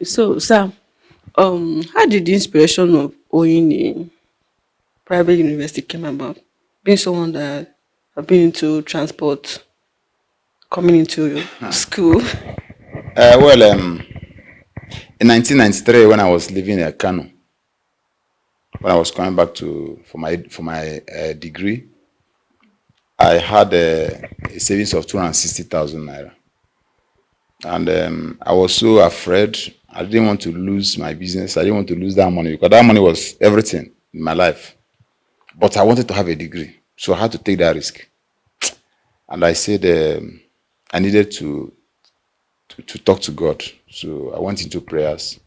So, Sam, how did the inspiration of owning a private university came about? Being someone that have been into transport, coming into school. Well, in 1993, when I was living in Kano, when I was coming back to for my degree, I had a savings of 260,000 naira, and I was so afraid. I didn't want to lose my business. I didn't want to lose that money because that money was everything in my life. But I wanted to have a degree, so I had to take that risk. And I said I needed to talk to God. So I went into prayers.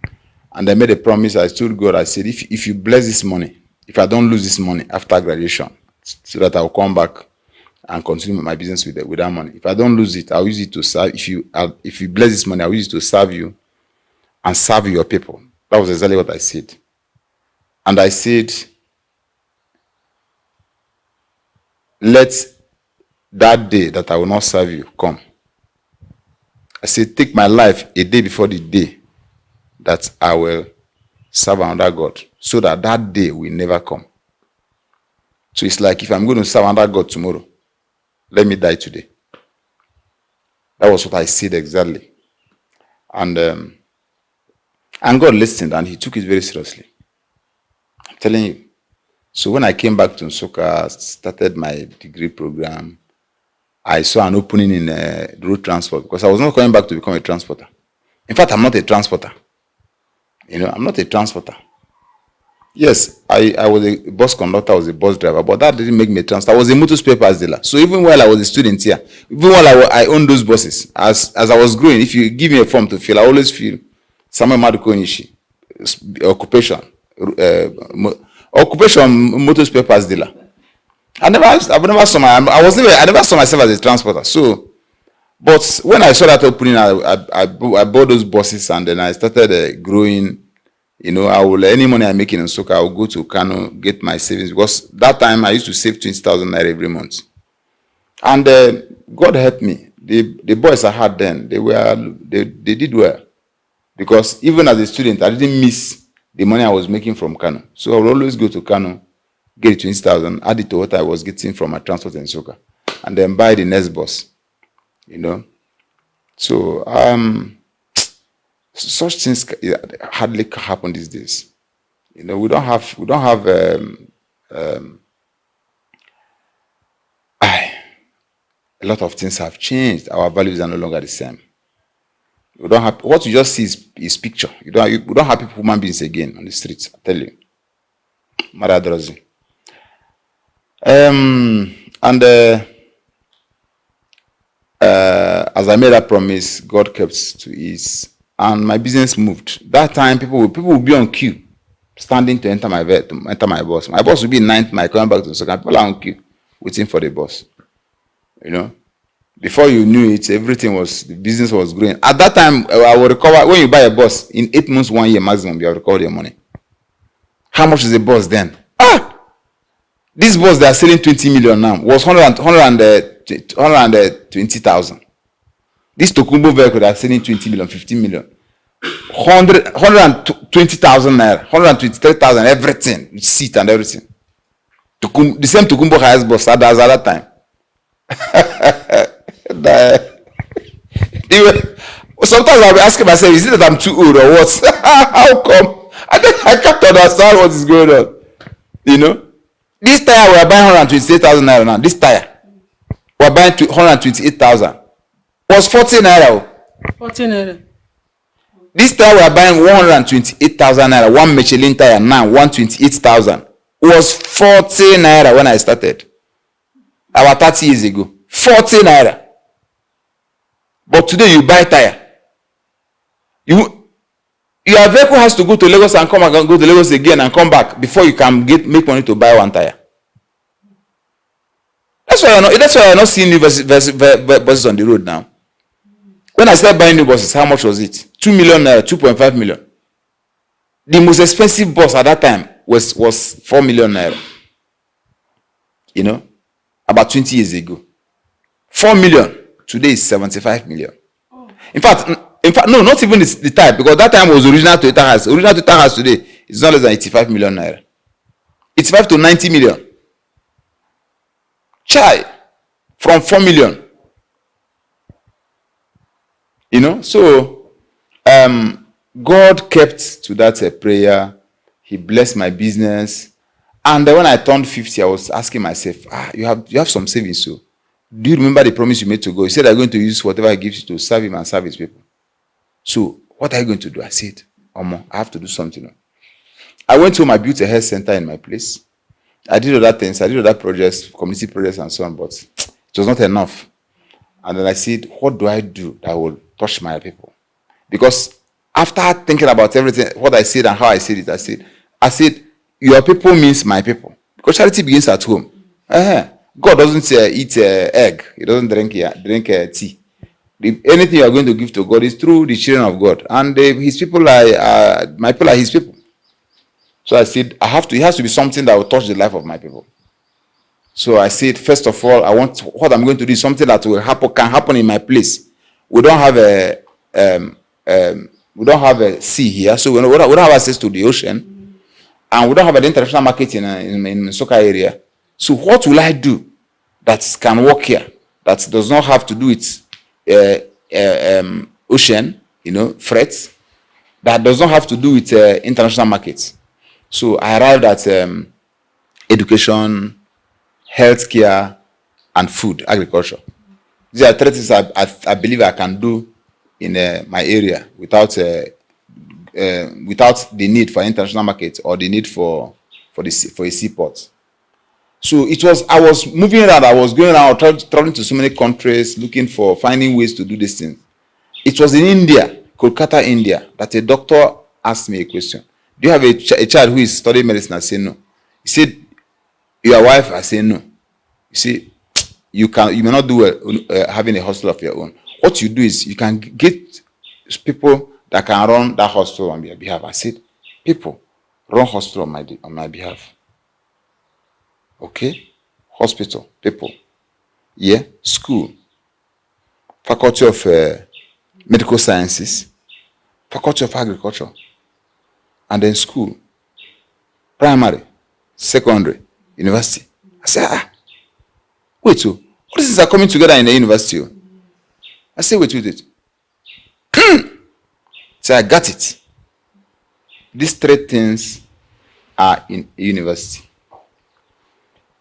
And I made a promise. I told God, I said, if you bless this money, if I don't lose this money after graduation, so that I'll come back and continue my business with that money. If I don't lose it, I'll use it to serve. If you bless this money, I'll use it to serve you and serve your people. That was exactly what I said. And I said, let that day that I will not serve you come. I said, take my life a day before the day that I will serve another God, so that that day will never come. So it's like if I'm going to serve another God tomorrow, let me die today. That was what I said exactly. And God listened and he took it very seriously. I'm telling you. So when I came back to Nsukka, started my degree program, I saw an opening in road transport because I was not coming back to become a transporter. In fact, I'm not a transporter. I'm not a transporter. Yes, I was a bus conductor, I was a bus driver, but that didn't make me a transporter. I was a motor spare parts dealer. So even while I was a student here, even while I owned those buses, as I was growing, if you give me a form to fill, I always fill Samuel Maduka Onyishi, occupation, motor spare parts dealer. I never saw myself as a transporter. So, but when I saw that opening, I bought those buses and then I started growing. Any money I make in Nsukka, I will go to Kano, get my savings, because that time I used to save 20,000 naira every month. And God helped me. The boys I had then, they did well, because even as a student, I didn't miss the money I was making from Kano. So I would always go to Kano, get 20,000, add it to what I was getting from my transport in Nsukka, and then buy the next bus. So such things hardly happen these days. We don't have a lot of things have changed. Our values are no longer the same. We don't have what you just see is picture. We don't have people, human beings again on the streets. I tell you, Mother Drozi. And as I made that promise, God kept to his, and my business moved. That time, people would be on queue, standing to enter my bus. My bus would be in 9th mile coming back to the second. People are on queue, waiting for the bus. Before you knew it, the business was growing. At that time, I will recover. When you buy a bus, in 8 months, 1 year maximum, you have recovered your money. How much is the bus then? This bus they are selling 20 million now was 120,000. This Tokumbo vehicle they are selling 20 million, 15 million. 120,000 naira, 123,000, everything, seat and everything. The same Tokumbo highest bus as at that time. Sometimes I'll be asking myself, is it that I'm too old or what? How come? I can't understand what is going on. This tire we are buying 128,000 naira now. This tire we are buying 128,000. Was 40 naira. 40 naira. This tire we are buying 128,000 naira. One Michelin tire now 128,000. Was 40 naira when I started. About 30 years ago. 40 naira. But today you buy tire. Your vehicle has to go to Lagos and come back and go to Lagos again and come back before you can make money to buy one tire. That's why you're not seeing new buses on the road now. When I started buying new buses, how much was it? 2 million naira, 2.5 million. The most expensive bus at that time was 4 million naira. About 20 years ago. 4 million. Today is 75 million. In fact, In fact, no, not even the type, because that time was original Toyota house. Original Toyota house today is not less than 85 million naira. 85 to 90 million. Chai, from 4 million. You know, so God kept to that prayer. He blessed my business. And then when I turned 50, I was asking myself, you have some savings, so do you remember the promise you made to God? You said I'm going to use whatever I give you to serve him and serve his people. So what are you going to do? I said, I have to do something. I went home, I built a health center in my place. I did other things, I did other projects, community projects and so on, but it was not enough. And then I said, what do I do that will touch my people? Because after thinking about everything, what I said and how I said it, I said, your people means my people. Because charity begins at home. God doesn't eat egg. He doesn't drink tea. Anything you are going to give to God is through the children of God. And his people are, my people are his people. So I said, it has to be something that will touch the life of my people. So I said, first of all, what I'm going to do is something that can happen in my place. We don't have a sea here, so we don't have access to the ocean. And we don't have an international market in Soka area. So what will I do that can work here, that does not have to do with ocean, freight, that does not have to do with international markets? So I arrived at education, healthcare, and food, agriculture. These are three things I believe I can do in my area without the need for international market or the need for a seaport. So I was moving around, I was going around, traveling to so many countries, finding ways to do this thing. It was in India, Kolkata, India, that a doctor asked me a question. Do you have a child who is studying medicine? I said no. He said, your wife? I said no. You see, you may not do well having a hospital of your own. What you do is you can get people that can run that hospital on your behalf. I said, people, run hospital on my behalf. Okay? Hospital, people. Yeah? School. Faculty of Medical Sciences. Faculty of Agriculture. And then school. Primary. Secondary. University. I said, wait, so all these things are coming together in the university. I said, wait. So I got it. These three things are in a university.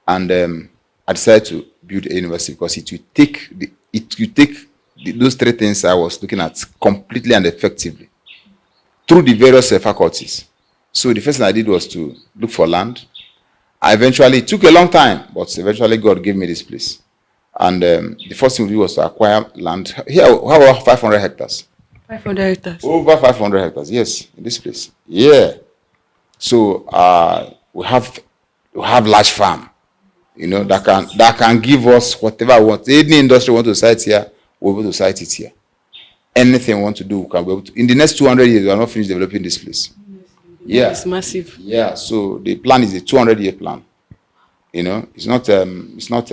And I decided to build a university because it will take those three things I was looking at completely and effectively through the various faculties. So the first thing I did was to look for land. It took a long time, but eventually God gave me this place. And the first thing we did was to acquire land. Here, how about 500 hectares? 500 hectares. Over 500 hectares, yes, in this place. Yeah. So we have large farm, that can give us whatever we want. Any industry we want to site here, we're able to site it here. Anything we want to do, we can be able to. In the next 200 years, we are not finished developing this place. Yeah. It's massive. Yeah. So the plan is a 200-year plan. It's not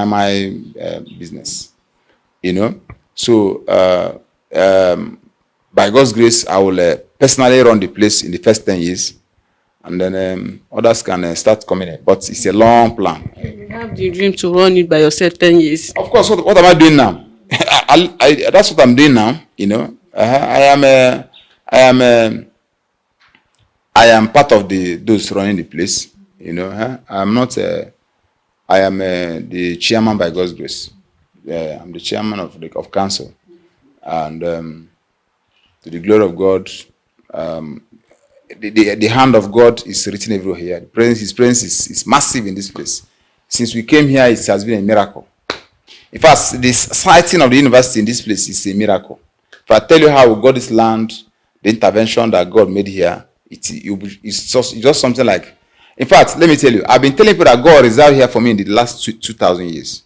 my business. So by God's grace, I will personally run the place in the first 10 years, and then others can start coming in. But it's a long plan. You have the dream to run it by yourself 10 years. Of course. What am I doing now? That's what I'm doing now. I am part of those running the place. I'm not. I am the chairman by God's grace. I'm the chairman of council, and to the glory of God, the hand of God is written everywhere here. His presence is massive in this place. Since we came here, it has been a miracle. In fact, the siting of the university in this place is a miracle. If I tell you how we got this land, the intervention that God made here, it's just something like. In fact, let me tell you, I've been telling people that God reserved here for me in the last 2,000 years.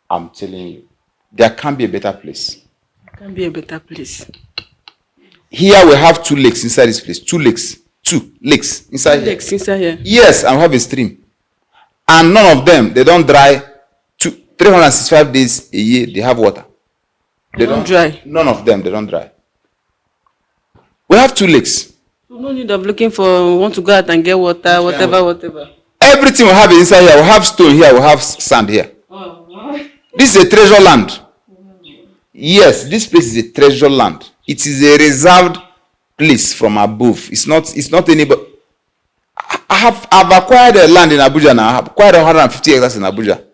I'm telling you, there can't be a better place. There can't be a better place. Here we have 2 lakes inside this place. 2 lakes. 2 lakes inside here. Lakes inside here. Yes, and we have a stream. And none of them, they don't dry 365 days a year, they have water. They don't dry. None of them, they don't dry. We have 2 lakes. So no need of looking for, want to go out and get water, whatever. Everything we have inside here. We have stone here, we have sand here. This is a treasure land. Yes, this place is a treasure land. It is a reserved place from above. It's not anybody. I've acquired a land in Abuja now. I've acquired 150 hectares in Abuja.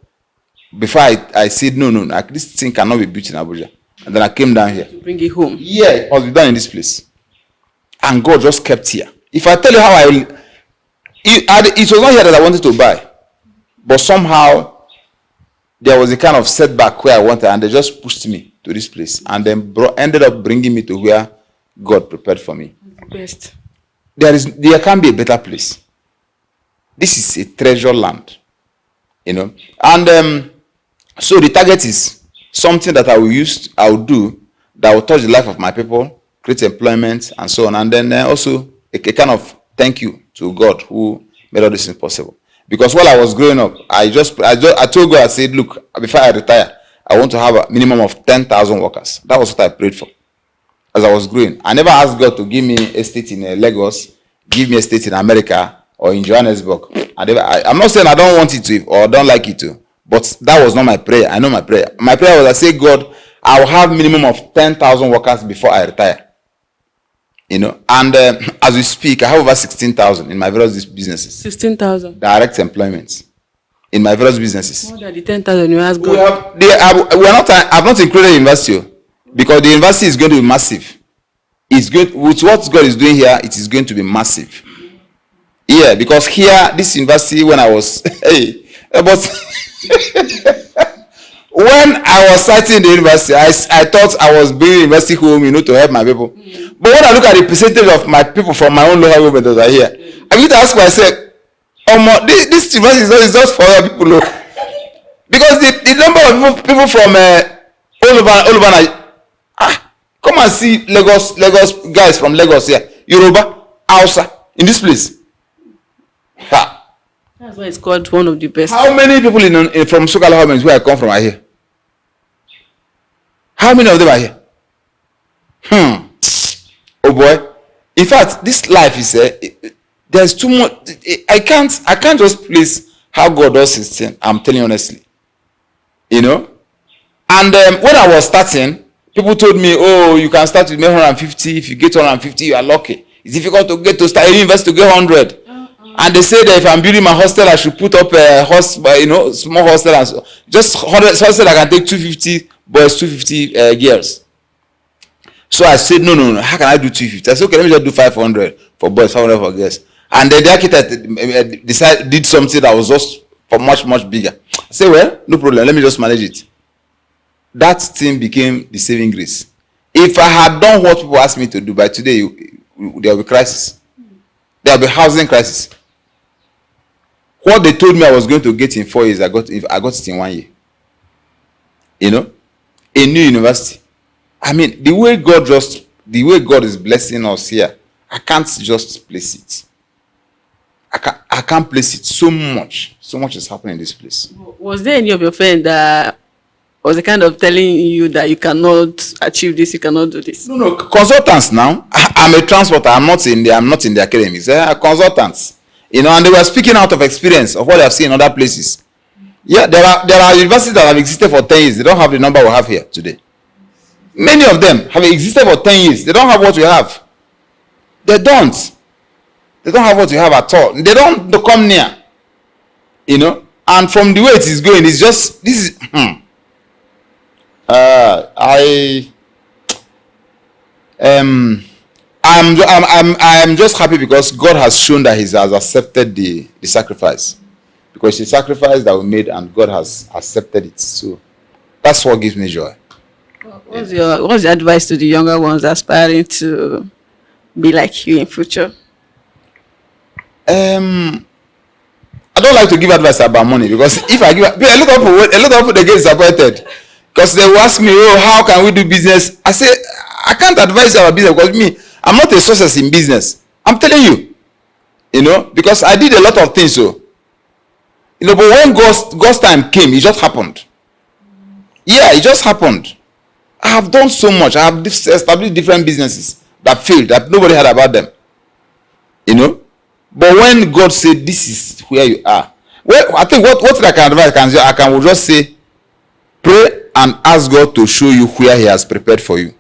Before I said no, like, this thing cannot be built in Abuja. And then I came down here. To bring it home. Yeah, it must be done in this place. And God just kept here. If I tell you how it was not here that I wanted to buy. But somehow there was a kind of setback where I wanted, and they just pushed me to this place. And then ended up bringing me to where God prepared for me. Best. There can't be a better place. This is a treasure land. And so the target is something that I will do that will touch the life of my people, create employment and so on. And then also a kind of thank you to God who made all this things possible. Because while I was growing up, I told God, I said, look, before I retire, I want to have a minimum of 10,000 workers. That was what I prayed for as I was growing. I never asked God to give me a state in Lagos, give me a state in America or in Johannesburg. I'm not saying I don't want it to or don't like it to, but that was not my prayer. I know my prayer. My prayer was, I say, God, I will have minimum of 10,000 workers before I retire. And as we speak, I have over 16,000 in my various businesses. 16,000 direct employment in my various businesses. More than the 10,000 you asked God. I've not included university because the university is going to be massive. With what God is doing here, it is going to be massive. Yeah, because here, this university, when I was, when I was starting in the university, I thought I was bringing university home, to help my people. But when I look at the percentage of my people from my own local government that are here, I need to ask myself, this university is just for other people. Because the number of people from all over, come and see Lagos guys from Lagos here, Yoruba, Hausa, in this place. That's why it's called one of the best. How many people from Sokala Homes where I come from are here? How many of them are here? Oh boy. In fact, this life is there's too much. I can't just place how God does his thing. I'm telling you honestly. And when I was starting, people told me, oh, you can start with 150. If you get 150, you are lucky. It's difficult to start a university to get 100. And they say that if I'm building my hostel, I should put up a small hostel and so. Just 100 hostel I can take 250 boys, 250 girls. So I said, no. How can I do 250? I said, okay, let me just do 500 for boys, 500 for girls. And then the architect did something that was just for much, much bigger. I said, well, no problem. Let me just manage it. That thing became the saving grace. If I had done what people asked me to do, by today, there will be crisis. There will be housing crisis. What they told me I was going to get in 4 years, I got it in 1 year. A new university. I mean, the way God is blessing us here, I can't just place it. I can't place it. So much is happening in this place. Was there any of your friends that was the kind of telling you that you cannot achieve this, you cannot do this? No. Consultants now. I'm a transporter. I'm not in the academics. Consultants. And they were speaking out of experience of what they have seen in other places. Yeah, there are universities that have existed for 10 years. They don't have the number we have here today. Many of them have existed for 10 years. They don't have what we have. They don't have what we have at all. They don't come near. And from the way it is going, it's just this is I'm just happy because God has shown that He has accepted the sacrifice. Because it's a sacrifice that we made and God has accepted it. So that's what gives me joy. What's your advice to the younger ones aspiring to be like you in future? I don't like to give advice about money because if I give a lot of people they get disappointed because they will ask me, oh, how can we do business? I say I can't advise you about business because I'm not a success in business. I'm telling you, because I did a lot of things. So, but when God's time came, it just happened. Yeah, it just happened. I have done so much. I have established different businesses that failed, that nobody heard about them. You know? But when God said, this is where you are, well, I think what I can advise, I will just say, pray and ask God to show you where He has prepared for you.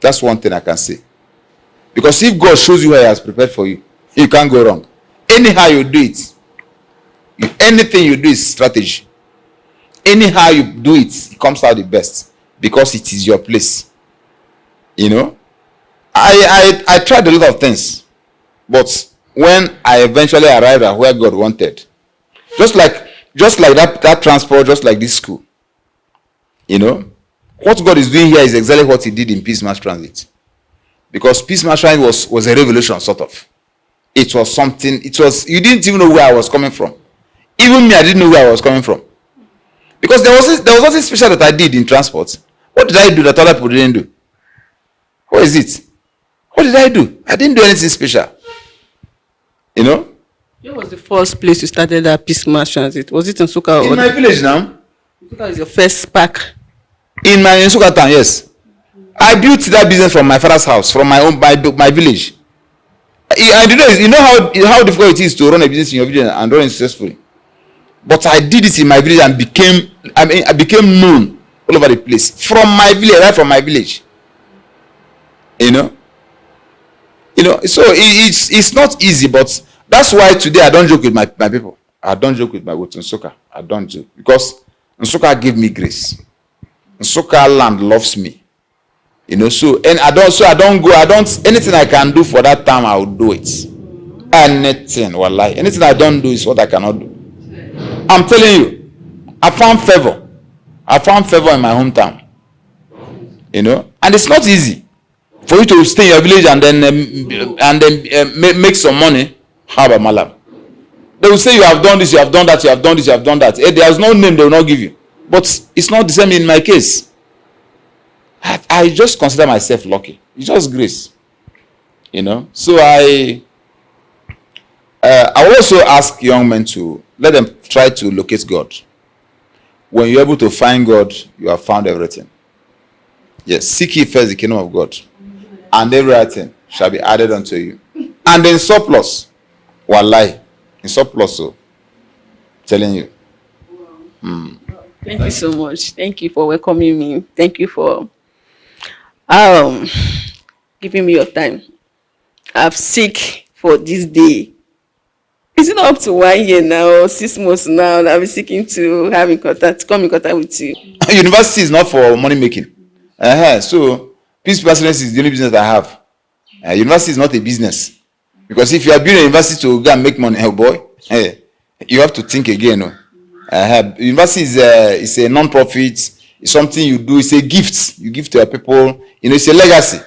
That's one thing I can say. Because if God shows you where He has prepared for you, you can't go wrong. Anyhow you do it, anything you do is strategy. Anyhow you do it, it comes out the best because it is your place. You know, I tried a lot of things, but when I eventually arrived at where God wanted, just like that transport, just like this school, you know, what God is doing here is exactly what He did in Peacemass Transit. Because Peacemass Transit was a revolution, sort of. It was something. You didn't even know where I was coming from. Even me, I didn't know where I was coming from. Because there was nothing special that I did in transport. What did I do that other people didn't do? What is it? What did I do? I didn't do anything special. You know? Where was the first place you started that Peacemass Transit? Was it in Nsukka? In my village now. Nsukka is your first park. In my Nsukka town, yes. I built that business from my father's house, from my village. And you know how difficult it is to run a business in your village and run it successfully. But I did it in my village and I became known all over the place. From my village, right from my village. You know? So it's not easy, but that's why today I don't joke with my people. I don't joke with Nsukka. I don't joke. Because Nsukka gave me grace. Nsukka land loves me. You know, anything I can do for that time, I will do it. Anything, wallahi. Anything I don't do is what I cannot do. I'm telling you, I found favor. I found favor in my hometown. You know, and it's not easy for you to stay in your village and then make some money. How about Malam? They will say you have done this, you have done that, you have done this, you have done that. There's no name they will not give you. But it's not the same in my case. I just consider myself lucky. It's just grace. You know. So I also ask young men to let them try to locate God. When you're able to find God, you have found everything. Yes, seek ye first the kingdom of God, and everything shall be added unto you. And in surplus, wallahi, in surplus, so telling you. Thank you so much. Thank you for welcoming me. Thank you for giving me your time. I've seek for this day. Is it not up to 1 year now or 6 months now that I've been seeking to come in contact with you? University is not for money making. So Peacemass is the only business I have. University is not a business. Because if you are building a university to go and make money, oh boy, you have to think again. University is a non-profit. It's something you do. It's a gift you give to your people. You know, it's a legacy.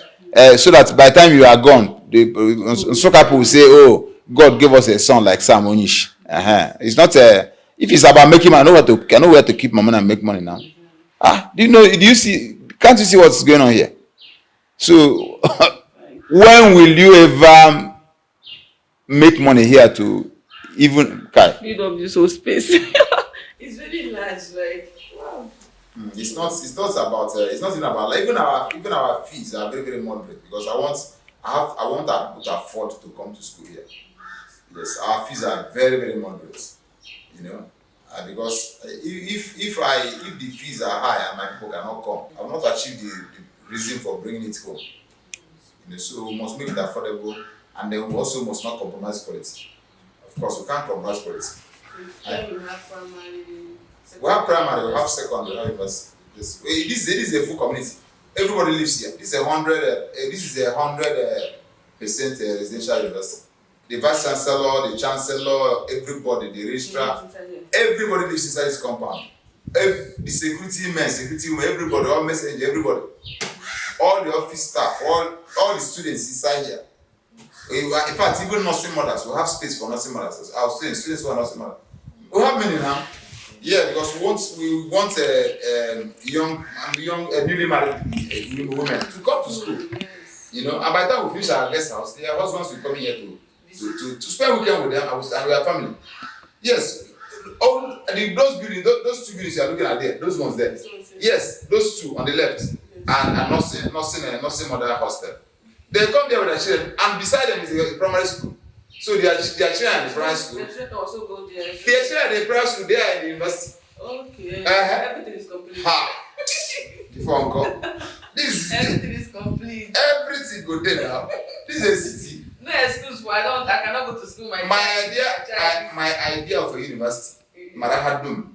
So that by the time you are gone, some people will say, "Oh, God gave us a son like Samuel Onyishi." It's not if it's about making money. I know where to keep my money and make money now. Do you see? Can't you see what's going on here? So, when will you ever make money here to even fill up this whole space? It's really large, like wow. It's not about it's not about like even our fees are very, very moderate because I want our people to afford to come to school here. Yes, our fees are very, very moderate. You know, because if the fees are high and my people cannot come, I will not achieve the reason for bringing it home. You know, so we must make it affordable, and then we also must not compromise quality. Of course, we can't compromise quality. We have primary, we have secondary, we have university. This is a full community. Everybody lives here. This is a 100% residential university. The vice chancellor, the chancellor, everybody, the registrar, everybody lives inside this compound. The security men, security women, everybody, all messengers, everybody, all the office staff, all the students inside here. In fact, even nursing mothers, we have space for nursing mothers. Our students who are nursing mothers. We have many now. Yeah, because we want young newly married women to come to school. You know, and by the time we finish our guest house, their husbands will come here to spend weekend with them and with our family. Yes, Oh, those buildings, those two buildings you are looking at there, those ones there. Yes, those two on the left, and nursing mother hostel. They come there with their children, and beside them is a primary school. So their children in the primary school. Their children also go there. Their children in the primary school, they are in the university. Okay. Everything is complete. Ha! The phone call. Everything is complete. Everything go there now. This is a city. No excuse for I cannot go to school. My idea of a university, Marahadum.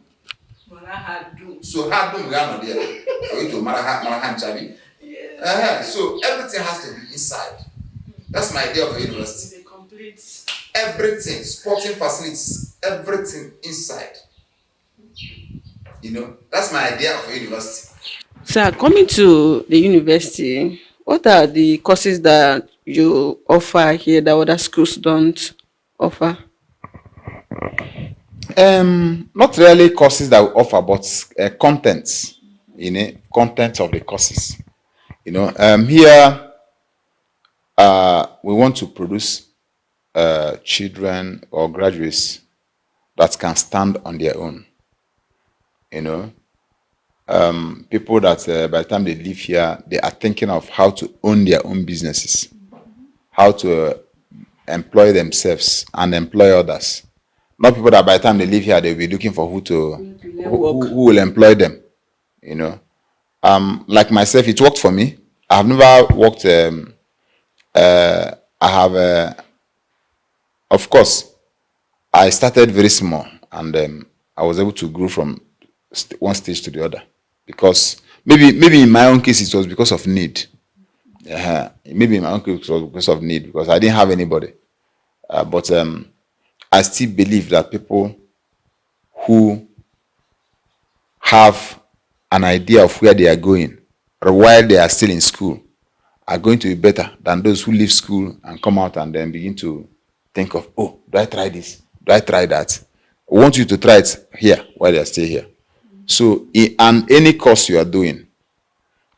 So Hadum Gano there. For you to Marahan Chabi. Yes. So everything has to be inside. That's my idea of a university. Complete. Everything, sporting facilities, everything inside. You know, that's my idea of a university. So, coming to the university, what are the courses that you offer here that other schools don't offer? Not really courses that we offer, but contents. You know, content of the courses. You know, here we want to produce children or graduates that can stand on their own. You know, people that by the time they live here, they are thinking of how to own their own businesses, how to employ themselves and employ others. Not people that by the time they live here, they'll be looking for who will employ them. You know, like myself, it worked for me. I have never worked. Of course, I started very small, and I was able to grow from one stage to the other, because maybe in my own case it was because of need. Maybe in my own case it was because of need, because I didn't have anybody. But I still believe that people who have an idea of where they are going, or while they are still in school, are going to be better than those who leave school and come out and then begin to think of, oh, do I try this? Do I try that? I want you to try it here while they are still here. So, and any course you are doing,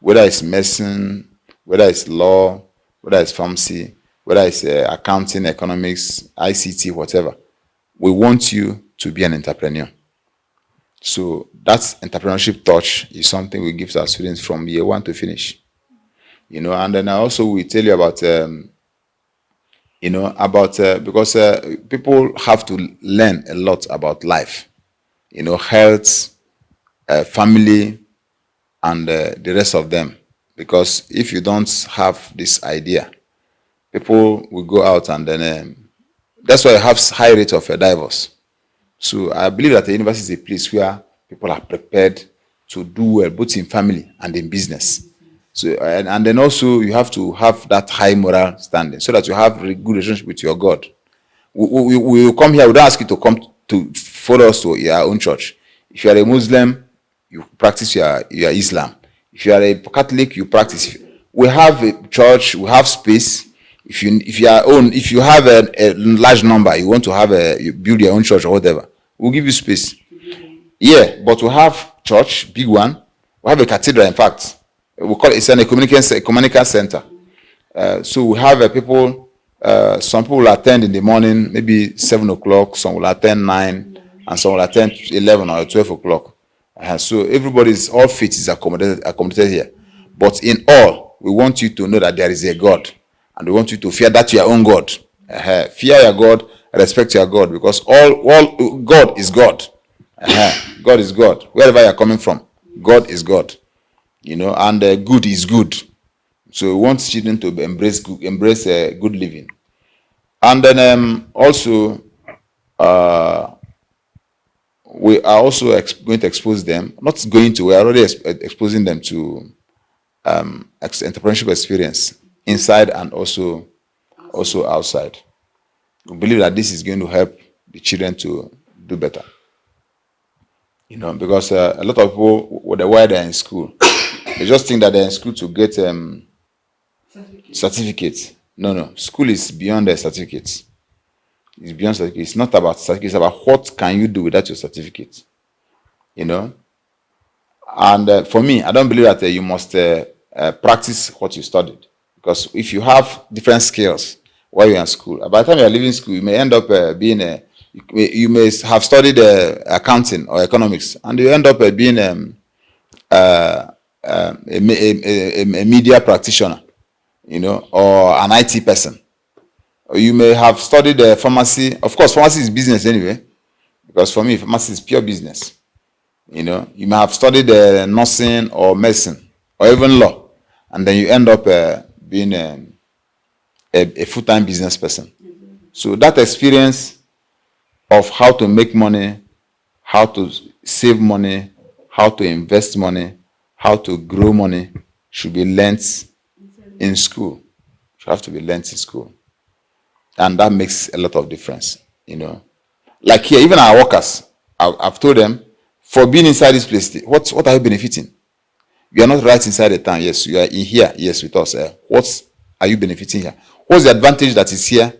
whether it's medicine, whether it's law, whether it's pharmacy, whether it's accounting, economics, ICT, whatever, we want you to be an entrepreneur. So that entrepreneurship touch is something we give to our students from year one to finish. You know, and then I also will tell you about, because people have to learn a lot about life, you know, health, family, and the rest of them. Because if you don't have this idea, people will go out and then that's why you have high rate of divorce. So I believe that the university is a place where people are prepared to do well, both in family and in business. So and then also you have to have that high moral standing so that you have a good relationship with your God. We will come here. We don't ask you to come to follow us to your own church. If you are a Muslim, you practice your Islam. If you are a Catholic, you practice. We have a church. We have space. If you have a large number, you want to you build your own church or whatever, we'll give you space. Yeah, but we have church, big one. We have a cathedral, in fact. We call it an ecumenical center. So we have people, some people will attend in the morning, maybe 7 o'clock, some will attend 9, and some will attend 11 or 12 o'clock. So everybody's, all faith is accommodated here. But in all, we want you to know that there is a God. And we want you to fear that your own God. Fear your God, respect your God, because all God is God. God is God. Wherever you're coming from, God is God. You know, and good is good. So we want children to embrace good living. And then also, we are also going to expose them. Not going to, we are already exposing them to entrepreneurship experience inside and also outside. We believe that this is going to help the children to do better. You know, because a lot of people, while they're in school, they just think that they're in school to get certificates. No. School is beyond the certificates. It's beyond certificates. It's not about certificates. It's about what can you do without your certificate. You know? And for me, I don't believe that you must practice what you studied. Because if you have different skills while you're in school, by the time you're leaving school, you may end up You may have studied accounting or economics, and you end up being a media practitioner, or an IT person. Or you may have studied pharmacy. Of course, pharmacy is business anyway, because for me, pharmacy is pure business. You may have studied nursing or medicine or even law, and then you end up being a full-time business person. So that experience of how to make money, how to save money, how to invest money, how to grow money should be learnt in school. Should have to be learnt in school. And that makes a lot of difference, Like here, even our workers, I've told them, for being inside this place, what are you benefiting? You are not right inside the town. Yes, you are in here. Yes, with us. What are you benefiting here? What's the advantage that is here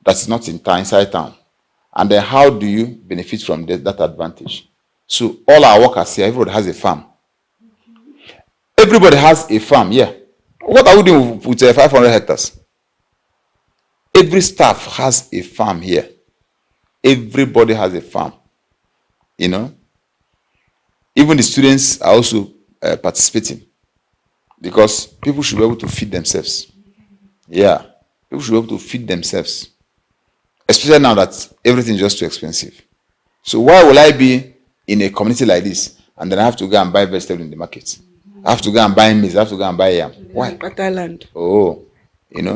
that is not in town, inside town? And then how do you benefit from that advantage? So all our workers here, everybody has a farm. Everybody has a farm, yeah. What are we doing with 500 hectares? Every staff has a farm here. Everybody has a farm. Even the students are also participating, because people should be able to feed themselves. Yeah, people should be able to feed themselves, especially now that everything is just too expensive. So why will I be in a community like this and then I have to go and buy vegetables in the market? I have to go and buy maize. I have to go and buy yam. Why? Better land. Oh,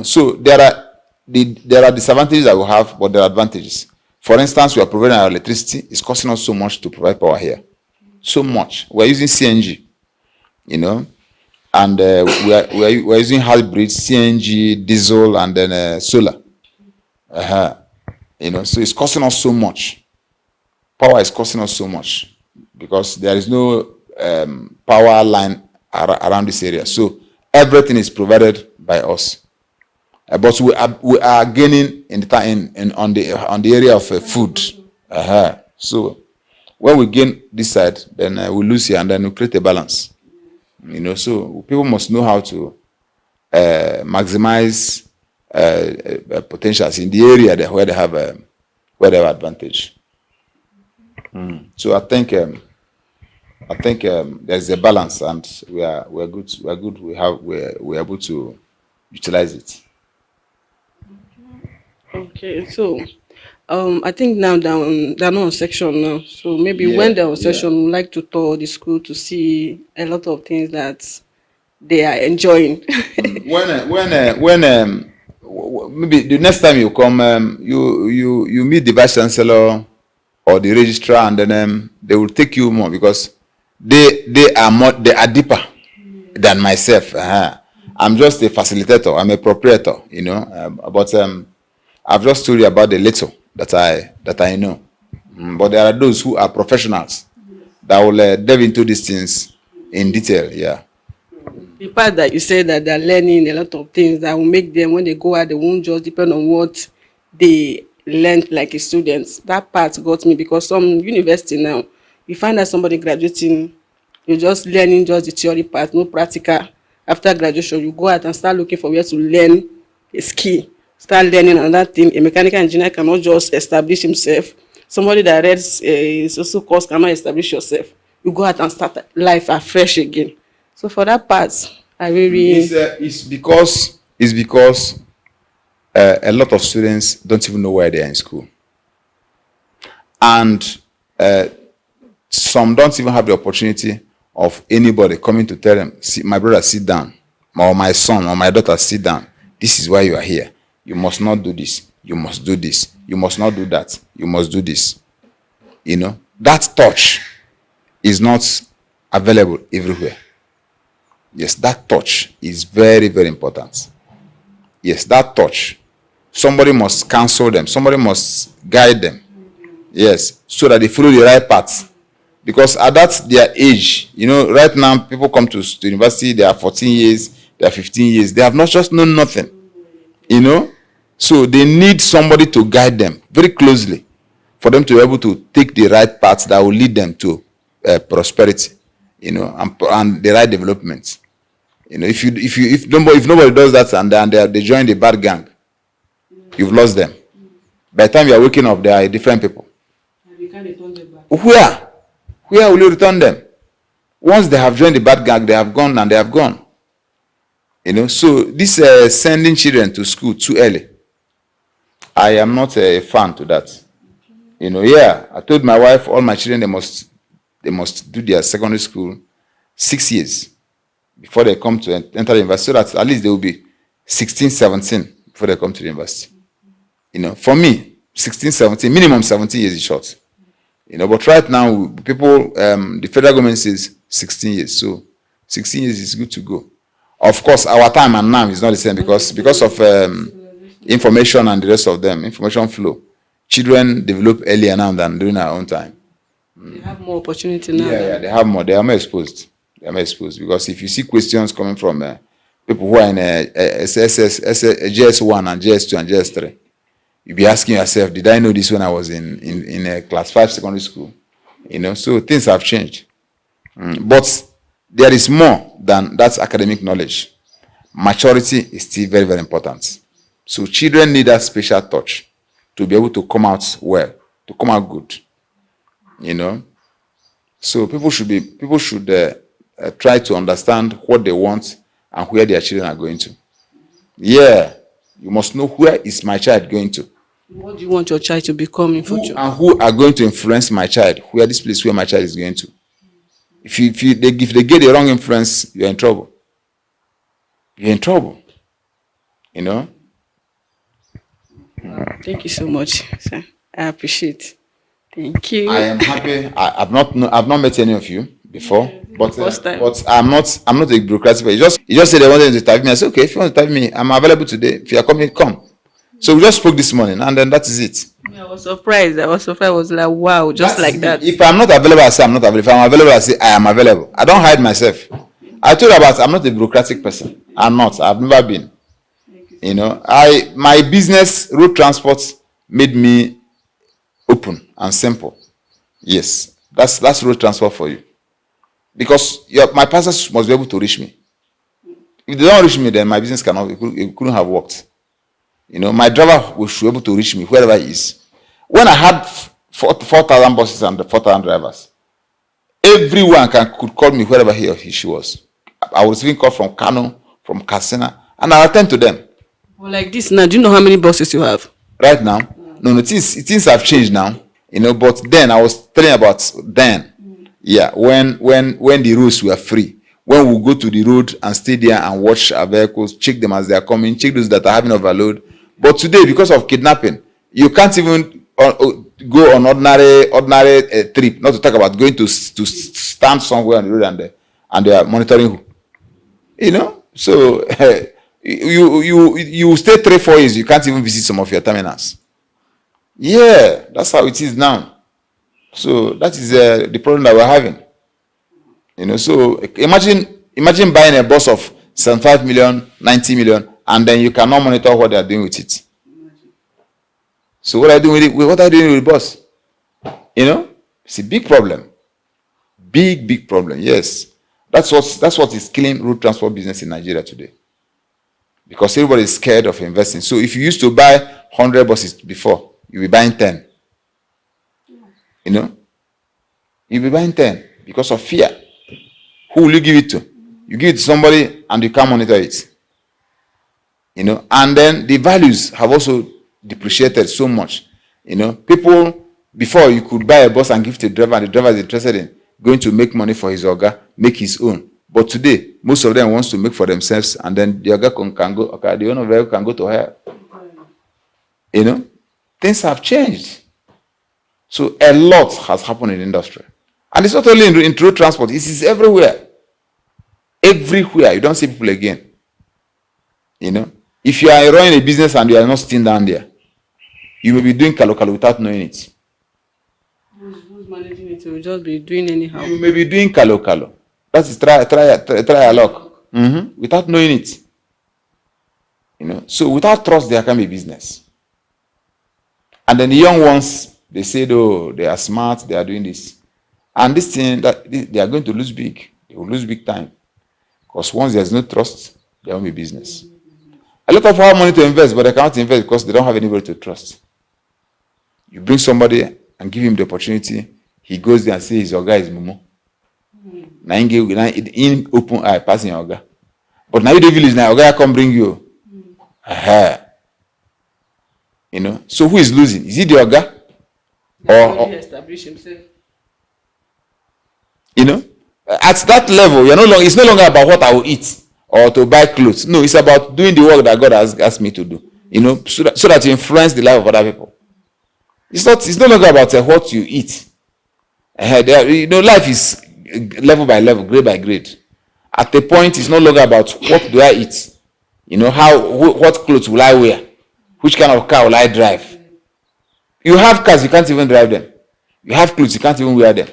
So there are disadvantages that we have, but there are advantages. For instance, we are providing our electricity. It's costing us so much to provide power here. So much. We're using CNG, and we're using hybrid CNG, diesel, and then solar. So it's costing us so much. Power is costing us so much because there is no power line around this area. So everything is provided by us. But we are gaining on the area of food. So when we gain this side, then we lose here, and then we create a balance. So people must know how to maximize potentials in the area where they have advantage. So I think there's a balance, and we're good. We're able to utilize it. Okay, so I think now they're not on section now. So maybe when they're on section, we like to tour the school to see a lot of things that they are enjoying. When maybe the next time you come, you meet the vice chancellor or the registrar, and then they will take you more, because they are deeper than myself. I'm just a facilitator. I'm a proprietor, but I've just told you about the little that I know. But there are those who are professionals that will delve into these things in detail. Yeah. The part that you said that they're learning a lot of things that will make them, when they go out, they won't just depend on what they learned like a student. That part got me, because some university now, you find that somebody graduating, you're just learning just the theory part, no practical. After graduation, you go out and start looking for where to learn a skill. Start learning another thing. A mechanical engineer cannot just establish himself. Somebody that reads a social course cannot establish yourself. You go out and start life afresh again. So for that part, I really... It's because a lot of students don't even know why they are in school. And some don't even have the opportunity of anybody coming to tell them, my brother, sit down. Or my son or my daughter, sit down. This is why you are here. You must not do this. You must do this. You must not do that. You must do this. That touch is not available everywhere. Yes, that touch is very, very important. Yes, that touch. Somebody must counsel them. Somebody must guide them. Yes, so that they follow the right path. Because at their age, right now, people come to university, they are 14 years, they are 15 years. They have not just known nothing. So they need somebody to guide them very closely for them to be able to take the right path that will lead them to prosperity, and the right development. If nobody does that and they join the bad gang, you've lost them. By the time you are waking up, they are different people. And you can't return them back. Where will you return them? Once they have joined the bad gang, they have gone and they have gone. So this sending children to school too early, I am not a fan to that. I told my wife, all my children, they must do their secondary school 6 years before they come to enter the university, so that at least they will be 16, 17 before they come to the university. For me, 16, 17, minimum 17 years is short. But right now, people, the federal government says 16 years. So 16 years is good to go. Of course, our time and now is not the same because of information and the rest of them, information flow. Children develop earlier now than during our own time. They have more opportunity now. Yeah, they have more. They are more exposed. Because if you see questions coming from people who are in JS1 and JS2 and JS3, you'll be asking yourself, did I know this when I was in a class 5 secondary school? So things have changed. But there is more than that academic knowledge. Maturity is still very, very important. So children need that special touch to be able to come out well, to come out good. So people should try to understand what they want and where their children are going to. Yeah, you must know where is my child going to. What do you want your child to become in future? Who are going to influence my child? Where this place where my child is going to? If they get the wrong influence, you're in trouble. Thank you so much, sir. I appreciate. Thank you. I am happy. I've not met any of you before, but I'm not a bureaucratic person. You just said they wanted to interview me. I said, okay, if you want to interview me, I'm available today. If you are coming, come. So we just spoke this morning, and then that is it. I was surprised. I was like, wow, just like that. If I'm not available, I say I'm not available. If I'm available, I say I am available. I don't hide myself. I told you I'm not a bureaucratic person. I'm not. I've never been. My business, road transport, made me open and simple. Yes, that's road transport for you. Because my pastors must be able to reach me. If they don't reach me, then my business it couldn't have worked. My driver should be able to reach me wherever he is. When I had 4,000 buses and 4,000 drivers, everyone could call me wherever he or she was. I was even called from Kano, from Katsina, and I attend to them. Well, like this now, do you know how many buses you have? Right now? No, things have changed now. But then I was telling about then. Yeah, when the roads were free. When we go to the road and stay there and watch our vehicles, check them as they are coming, check those that are having overload. But today, because of kidnapping, you can't even go on ordinary trip. Not to talk about going to stand somewhere on the road and they are monitoring who. So you stay 3-4 years, you can't even visit some of your terminals. Yeah, that's how it is now. So that is the problem that we're having. So imagine buying a bus of 75 million, 90 million, and then you cannot monitor what they are doing with it. So what are you doing with it? What are you doing with the bus? It's a big problem. Big problem. Yes, that's what is killing road transport business in Nigeria today. Because everybody is scared of investing. So if you used to buy 100 buses before, you'll be buying 10. You'll be buying 10 because of fear. Who will you give it to? You give it to somebody and you can't monitor it. And then the values have also depreciated so much. People, before you could buy a bus and give it to the driver, and the driver is interested in going to make money for his oga, make his own. But today, most of them wants to make for themselves, and then the oga can go, okay, the owner of the vehicle can go to hell. Things have changed. So a lot has happened in the industry. And it's not only in road transport, it is everywhere. Everywhere. You don't see people again. If you are running a business and you are not sitting down there, you may be doing kalo without knowing it. Who's managing it? Will just be doing anyhow. You may be doing kalo. That is try a luck. Without knowing it. So without trust, there can be business. And then the young ones, they say, oh, they are smart, they are doing this. And this thing, they are going to lose big. They will lose big time. Because once there's no trust, there won't be business. A lot of people have money to invest, but they cannot invest because they don't have anybody to trust. You bring somebody and give him the opportunity, he goes there and says, your guy is Momo. Now in open eye, passing your guy. But now you the village now, your guy come bring you. You know, so who is losing? Is it the Oga? Or establish himself. You know, at that level, it's no longer about what I will eat or to buy clothes. No, it's about doing the work that God has asked me to do. You know, so that you influence the life of other people. It's no longer about what you eat. Life is level by level, grade by grade. At the point, it's no longer about what do I eat. You know, what clothes will I wear? Which kind of car will I drive? You have cars, you can't even drive them. You have clothes, you can't even wear them.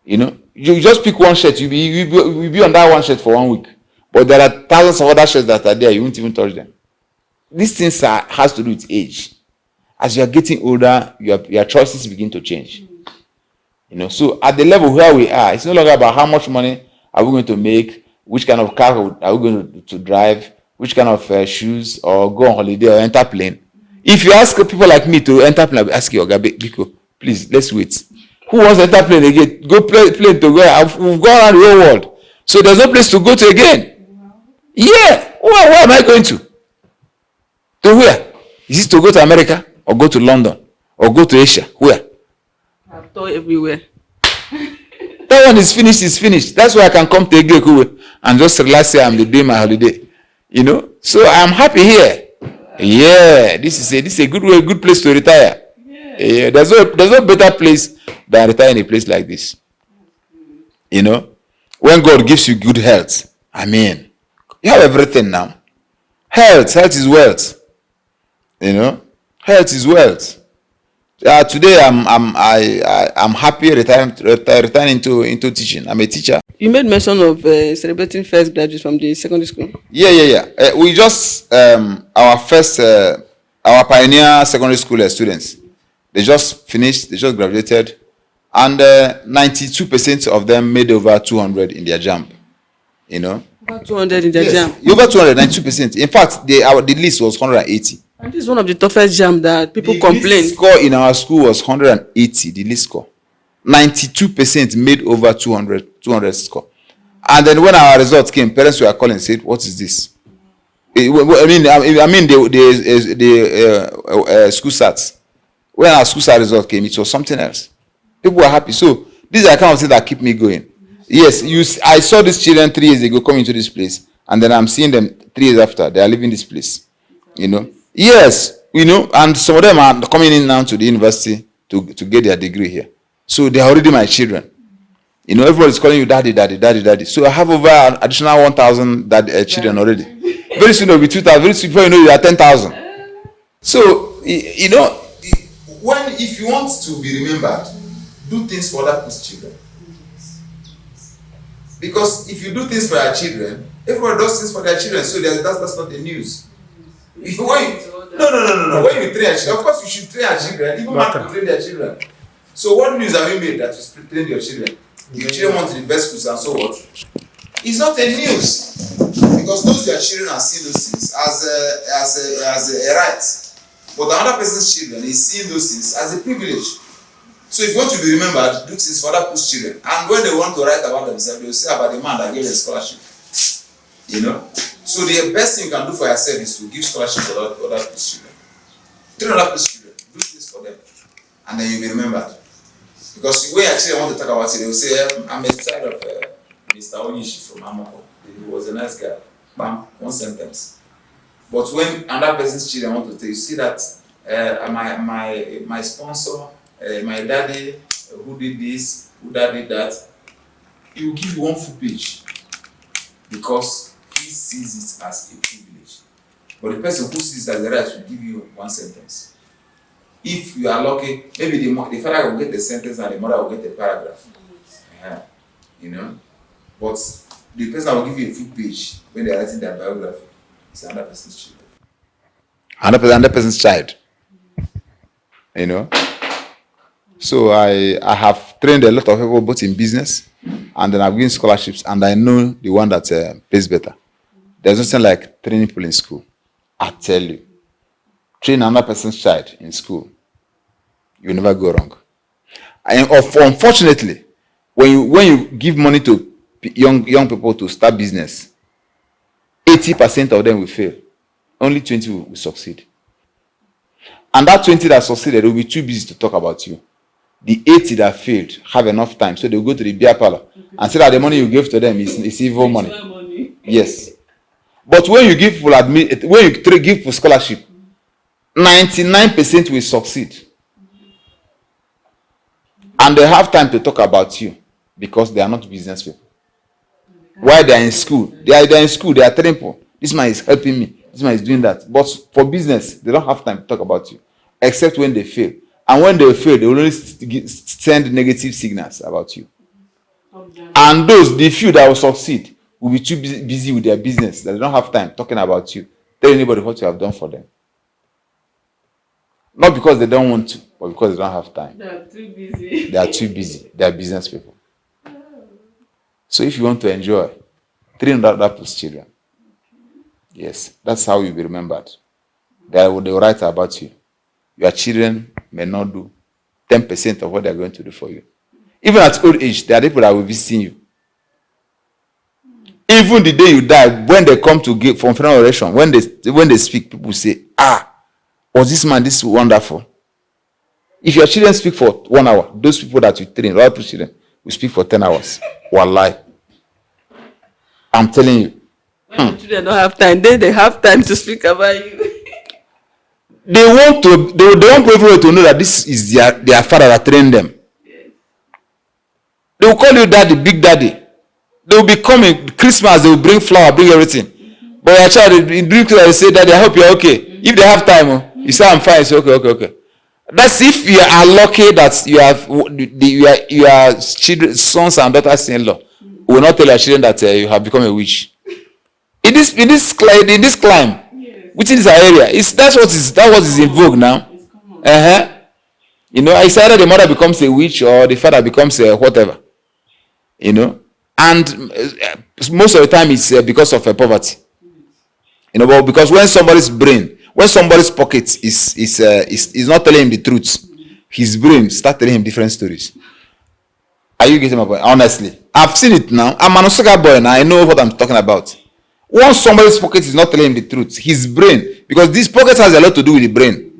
You know, you just pick one shirt, you'll be on that one shirt for 1 week. But there are thousands of other shirts that are there, you won't even touch them. These things has to do with age. As you are getting older, your choices begin to change. You know, so at the level where we are, it's no longer about how much money are we going to make, which kind of car are we going to drive, which kind of shoes, or go on holiday or enter plane. If you ask people like me to enter plane, I'll ask you, Biko, please, let's wait. Who wants to enter plane again? Go plane to go. We've gone around the whole world. So there's no place to go to again. Yeah. Where am I going to? To where? Is it to go to America? Or go to London? Or go to Asia? Where? I've told everywhere. That one is finished. That's why I can come to Egekuwe and just relax here and be doing my holiday. You know? So I'm happy here. Yeah. This is a good place to retire. Yeah. There's no better place than retire in a place like this. You know? When God gives you good health, I mean, you have everything now. Health is wealth. You know? Health is wealth. Today I'm happy retiring into teaching. I'm a teacher. You made mention of celebrating first graduates from the secondary school. Yeah. We just our pioneer secondary school students. They just finished. They just graduated, and 92% of them made over 200 in their JAMB. You know. Over 200 in their JAMB. Over 292%. In fact, the list was 180. And this is one of the toughest JAMB that people complain. The list score in our school was 180. The list score, 92% made over 200 score. And then when our results came, parents were calling and said, "What is this?" I mean the school stats. When our school stats result came, it was something else. People were happy. So these are the kind of things that keep me going. Yes, I saw these children 3 years ago coming to this place, and then I'm seeing them 3 years after. They are leaving this place. You know. Yes, you know, and some of them are coming in now to the university to get their degree here. So they are already my children. You know, everybody's calling you daddy. So I have over an additional 1,000 children already. Very soon it'll be 2,000. Very soon before you know you are 10,000. So you know, if you want to be remembered, do things for other people's children. Because if you do things for your children, everybody does things for their children. So that's not the news. No. When you train your children, of course you should train your children. Even man to train their children. So what news have you made that you train your children? Your children want to the best schools and so what? It's not a news. Because those your children are seeing those things as a right. But another person's children is seeing those things as a privilege. So if you want to be remembered, do things for other people's children. And when they want to write about themselves, they will say about the man that gave them scholarship. You know? So the best thing you can do for yourself is to give scholarship to other people's children. Train other people's children. Do things for them. And then you'll be remembered. Because when your children want to talk about it, they will say, I'm a child of Mr. Onyishi from Amoko. He was a nice guy. Bam, one sentence. But when another person's children want to tell you, see that my sponsor, my daddy, who did this, who did that, he will give you one full page. Because he sees it as a privilege. But the person who sees it as a right will give you one sentence. If you are lucky, maybe the father will get the sentence and the mother will get the paragraph. Yeah. You know? But the person will give you a full page when they are writing their biography. It's another person's children. Another person's child. You know? So I have trained a lot of people both in business and then I've given scholarships and I know the one that pays better. There's nothing like training people in school. I tell you. Train another person's child in school. You will never go wrong. And unfortunately, when you give money to young people to start business, 80% of them will fail. Only 20 will succeed. And that 20 that succeeded will be too busy to talk about you. The 80 that failed have enough time, so they'll go to the beer parlor and say that the money you gave to them is evil money. Yes. But when you give people give people scholarship, 99% will succeed. And they have time to talk about you because they are not business people. While they are in school, they are telling people, this man is helping me, this man is doing that. But for business, they don't have time to talk about you, except when they fail. And when they fail, they will only send negative signals about you. And the few that will succeed, will be too busy with their business that they don't have time talking about you, tell anybody what you have done for them. Not because they don't want to, but because they don't have time. They are too busy. They are too busy. They are business people. So if you want to enjoy, train that people's children. Yes, that's how you'll be remembered. They will write about you. Your children may not do 10% of what they are going to do for you. Even at old age, there are people that will be seeing you. Even the day you die, when they come to give from funeral oration, when they speak, people say, was this man this wonderful? If your children speak for 1 hour, those people that you train, all children, will speak for 10 hours. Wallahi. I'm telling you. When the children don't have time, they have time to speak about you. They want everyone to know that this is their father that trained them. Yes. They will call you daddy, big daddy. They will be coming Christmas, they will bring flower, bring everything. Mm-hmm. But your child, during Christmas, they say, daddy, I hope you're okay. Mm-hmm. If they have time, you say, I'm fine. You say, okay. That's if you are lucky that you are children, sons and daughters-in-law. Will not tell your children that you have become a witch. In this climb, yes. Which is our area, that's what is in vogue now. You know, it's either the mother becomes a witch or the father becomes a whatever. You know, and most of the time it's because of poverty. You know, but because when somebody's pocket is not telling him the truth, his brain start telling him different stories. Are you getting my point? Honestly, I've seen it now. I'm an Osaka boy now. I know what I'm talking about. Once somebody's pocket is not telling him the truth, his brain, because this pocket has a lot to do with the brain.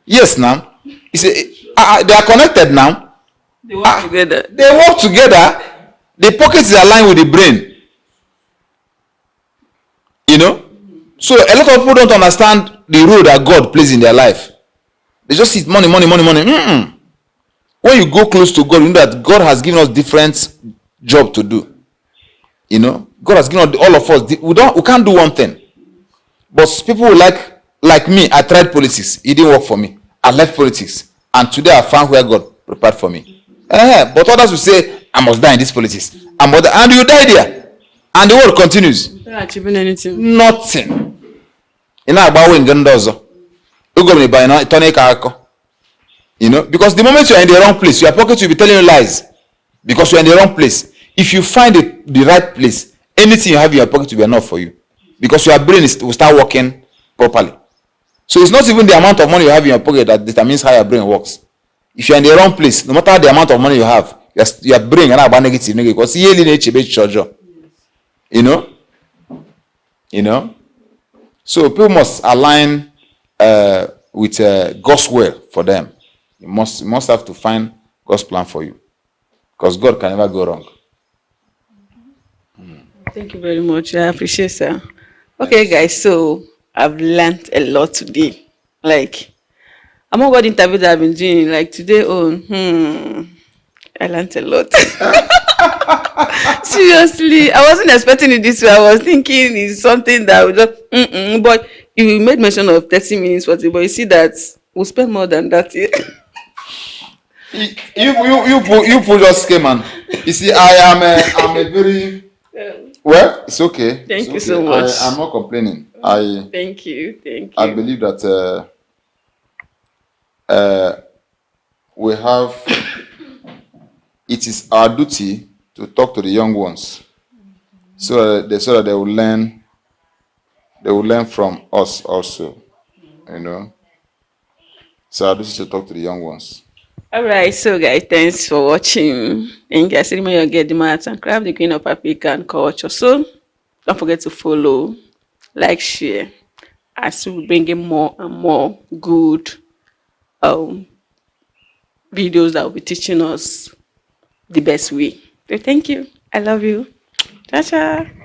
Yes, now. They are connected now. They work together. They work together. The pocket is aligned with the brain. You know? So a lot of people don't understand the role that God plays in their life. They just see money. When you go close to God, you know that God has given us different job to do. You know, God has given all of us. We can't do one thing. But people will like me. I tried politics. It didn't work for me. I left politics, and today I found where God prepared for me. But others will say, I must die in this politics. And you die there, and the world continues. Without achieving anything. Nothing. You know, because the moment you are in the wrong place, your pocket will be telling you lies. Because you are in the wrong place. If you find the right place, anything you have in your pocket will be enough for you. Because your brain will start working properly. So it's not even the amount of money you have in your pocket that determines how your brain works. If you are in the wrong place, no matter the amount of money you have, your brain is about negative. Because you know. So people must align with God's will for them. You must have to find God's plan for you. Because God can never go wrong. Thank you very much. I appreciate it, sir. Okay, guys, so I've learned a lot today. Like, among all the interviews that I've been doing, like today, I learned a lot. Seriously, I wasn't expecting it this way. I was thinking it's something that would just, but you made mention of 30 minutes, but you see that we'll spend more than that here. You just came and you see I'm a very well, it's okay. Thank you okay. so much. I'm not complaining. Thank you. I believe that we have it is our duty to talk to the young ones so that they will learn from us also. You know. So our duty to talk to the young ones. All right, so guys, thanks for watching. And guys, remember you get the maths and craft the queen of African culture. So don't forget to follow, like, share, as we bring in more and more good um videos that will be teaching us the best way. So thank you. I love you. Ciao, ciao.